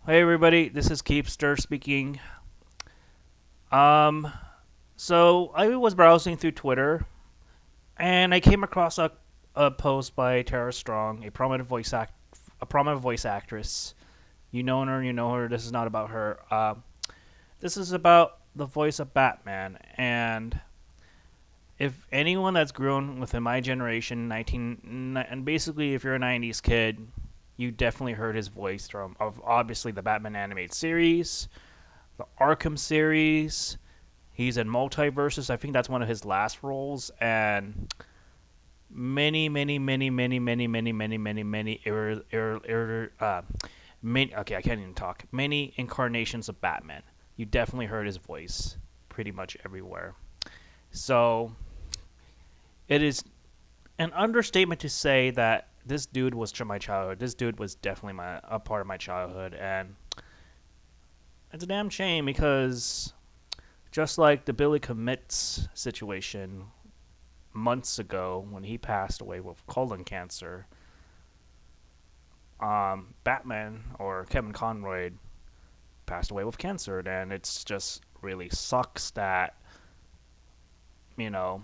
Hey everybody, this is Keepster speaking. Um, so I was browsing through Twitter and I came across a post by Tara Strong, a prominent voice actress. You know her, you know her. This is not about her. This is about the voice of Batman. And if anyone that's grown within my generation, and basically if you're a '90s kid, you definitely heard his voice from of obviously the Batman animated series, the Arkham series. He's in Multiverses. I think that's one of his last roles, and many. Okay, I can't even talk. Many incarnations of Batman. You definitely heard his voice pretty much everywhere. So it is an understatement to say that this dude was from my childhood. This dude was definitely a part of my childhood, and it's a damn shame because just like the Billy Commits situation months ago when he passed away with colon cancer, Batman or Kevin Conroy passed away with cancer, and it's just really sucks that you know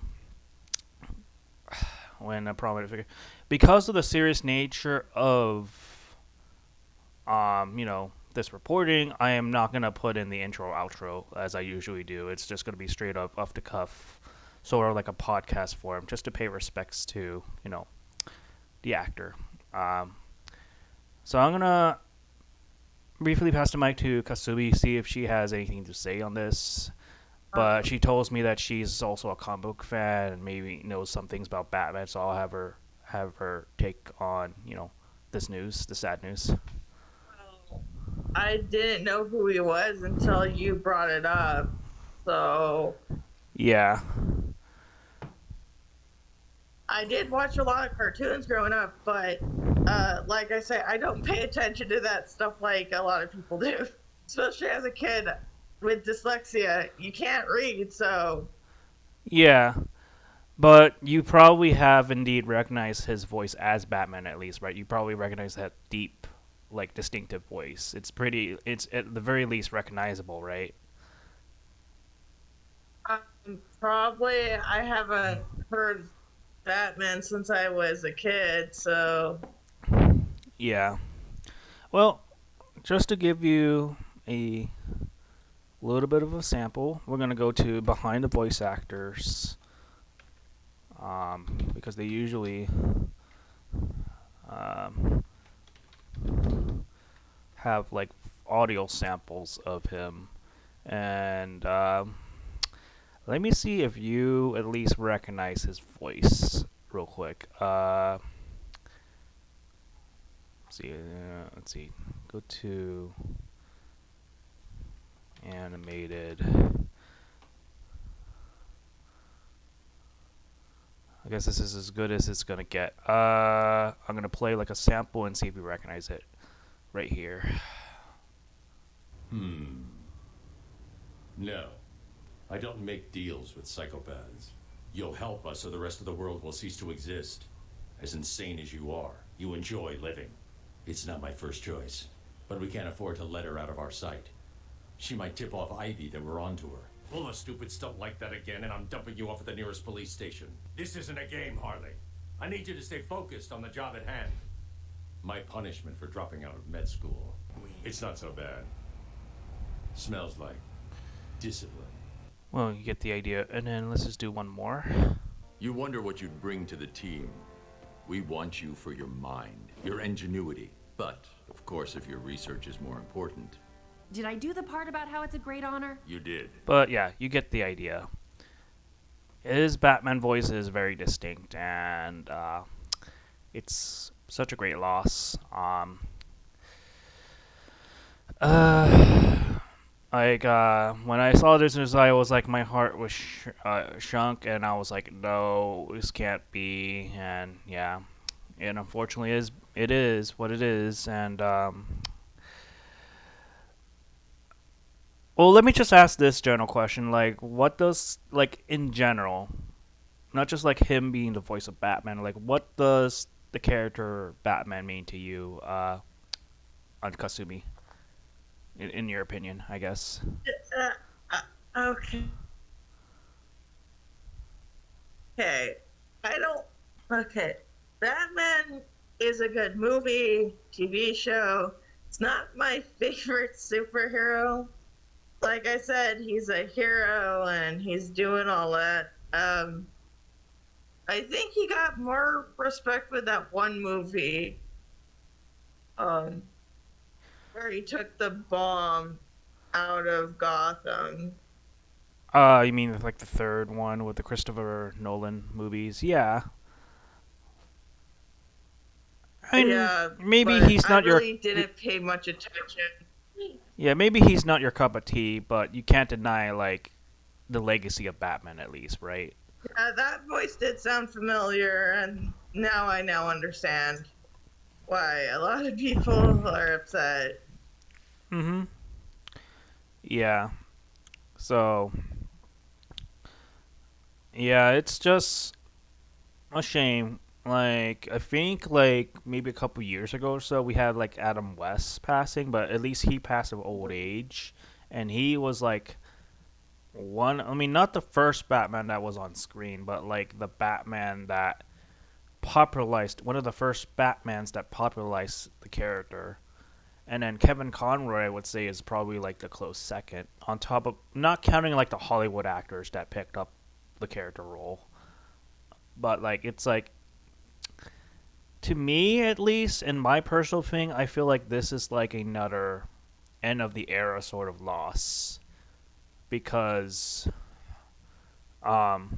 when a prominent figure, because of the serious nature of this reporting, I am not gonna put in the intro outro as I usually do. It's just gonna be straight up off the cuff, sort of like a podcast form, just to pay respects to the actor. Um, so I'm gonna briefly pass the mic to Kasumi, see if she has anything to say on this. But she tells me that she's also a comic book fan and maybe knows some things about Batman, so I'll have her take on this news, the sad news. Well, I didn't know who he was until you brought it up. So Yeah, I did watch a lot of cartoons growing up, but like I say, I don't pay attention to that stuff like a lot of people do. Especially as a kid with dyslexia, you can't read, so yeah. But you probably have indeed recognized his voice as Batman, at least, right? You probably recognize that deep, like distinctive voice. It's at the very least recognizable, right? probably I haven't heard Batman since I was a kid, so Yeah. Well, just to give you a little bit of a sample, we're gonna go to behind the voice actors, because they usually um, have like audio samples of him, and let me see if you at least recognize his voice real quick. Let's see. Go to animated. I guess this is as good as it's gonna get. I'm gonna play like a sample and see if you recognize it right here. No, I don't make deals with psychopaths. You'll help us or the rest of the world will cease to exist. As insane as you are, you enjoy living. It's not my first choice, but we can't afford to let her out of our sight. She might tip off Ivy that we're onto her. Pull a stupid stunt like that again, and I'm dumping you off at the nearest police station. This isn't a game, Harley. I need you to stay focused on the job at hand. My punishment for dropping out of med school. It's not so bad. Smells like discipline. Well, you get the idea. And then let's just do one more. You wonder what you'd bring to the team. We want you for your mind, your ingenuity. But, of course, if your research is more important. Did I do the part about how it's a great honor? You did. But yeah, you get the idea. His Batman voice is very distinct, and it's such a great loss. Uh, when I saw this news, I was like, my heart was shrunk, and I was like, no, this can't be. And yeah, and unfortunately, it is what it is. And well, let me just ask this general question: like, what does like in general, not just like him being the voice of Batman, like what does the character Batman mean to you, on Kasumi? in your opinion, I guess. Uh, okay. Okay. I don't. Okay. Batman is a good movie, TV show. It's not my favorite superhero. Like I said, he's a hero and he's doing all that. I think he got more respect with that one movie, um, where he took the bomb out of Gotham. You mean like the third one with the Christopher Nolan movies? Yeah. I mean, Yeah, maybe but he's I not your really didn't pay much attention. yeah, maybe he's not your cup of tea, but you can't deny like the legacy of Batman at least, right? That voice did sound familiar, and now I now understand why a lot of people are upset. Mhm. Yeah. So, yeah, it's just a shame. Like I think like maybe a couple years ago or so we had like Adam West passing, but at least he passed of old age and he was like one I mean not the first Batman that was on screen, but like the Batman that popularized one of the first Batmans that popularized the character. And then Kevin Conroy I would say is probably like the close second on top of not counting like the Hollywood actors that picked up the character role. But like it's like to me at least in my personal thing I feel like this is like another end of the era sort of loss because um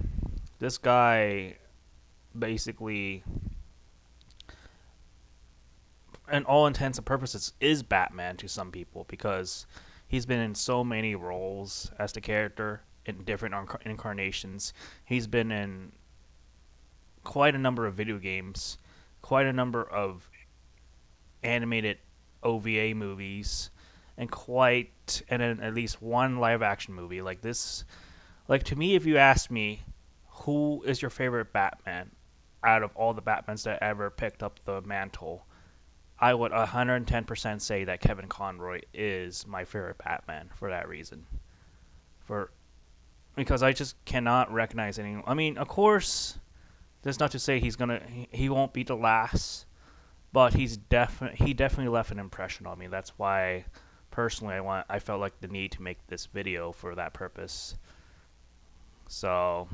this guy basically in all intents and purposes is Batman to some people because he's been in so many roles as the character in different incarnations. He's been in quite a number of video games, quite a number of animated OVA movies, and then at least one live action movie. Like this, like to me, if you ask me, who is your favorite Batman out of all the Batmans that ever picked up the mantle, I would 110% say that Kevin Conroy is my favorite Batman for that reason. For because I just cannot recognize anyone. I mean, of course, that's not to say he won't be the last, but he definitely left an impression on me. That's why personally I felt like the need to make this video for that purpose. So,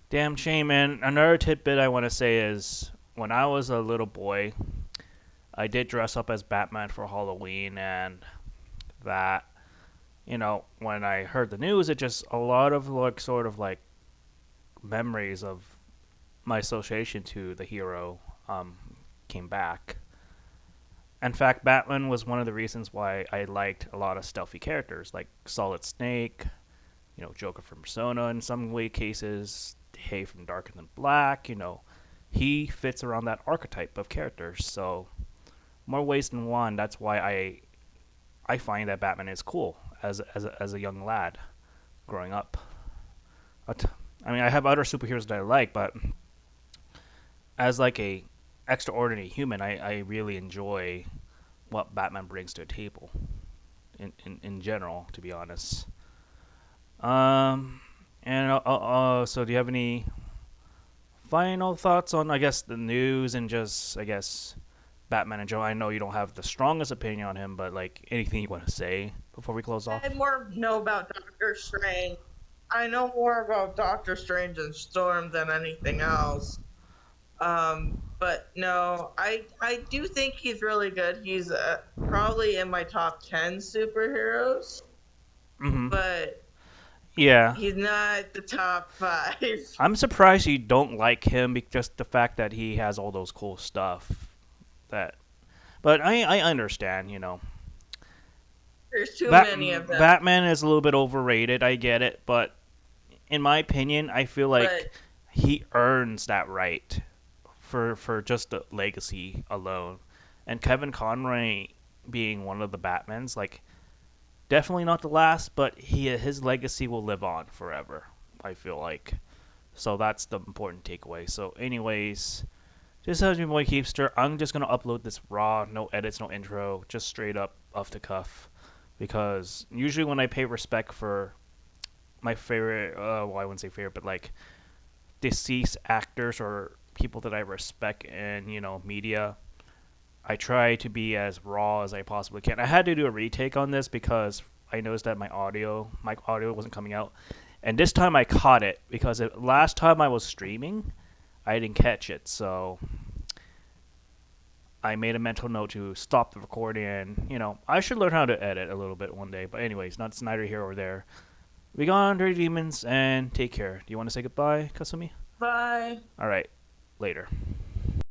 damn shame, man. Another tidbit I want to say is when I was a little boy, I did dress up as Batman for Halloween, and that when I heard the news, it just a lot of like sort of like memories of my association to the hero came back. In fact, Batman was one of the reasons why I liked a lot of stealthy characters like Solid Snake, Joker from Persona in some way cases, Hay from Darker Than Black. He fits around that archetype of characters. So more ways than one. That's why I find that Batman is cool as a young lad growing up. But, I mean, I have other superheroes that I like, but as like a extraordinary human, I really enjoy what Batman brings to a table in general, to be honest. Um, and so do you have any final thoughts on I guess the news and just I guess Batman and Joe? I know you don't have the strongest opinion on him, but like anything you want to say before we close I off? more know about Doctor Strange. I know more about Doctor Strange and Storm than anything else. But no, I do think he's really good. He's probably in my top 10 superheroes, Mm-hmm. but Yeah. he's not the top 5. I'm surprised you don't like him because just the fact that he has all those cool stuff that but I understand. There's too many of them. Batman is a little bit overrated, I get it, but in my opinion, I feel But like he earns that right for just the legacy alone. And Kevin Conroy being one of the Batmans, like definitely not the last, but his legacy will live on forever. I feel like so that's the important takeaway. So, anyways, Just as me boy Keepster, I'm just gonna upload this raw, no edits, no intro, just straight up off the cuff. Because usually when I pay respect for my favorite, well, I wouldn't say favorite, but like deceased actors or people that I respect in, media, I try to be as raw as I possibly can. I had to do a retake on this because I noticed that my audio wasn't coming out. And this time I caught it because last time I was streaming, I didn't catch it. So I made a mental note to stop the recording and, I should learn how to edit a little bit one day. But anyways, not neither here or there. We gone, Dirty Demons, and take care. Do you want to say goodbye, Kasumi? Bye. All right, later.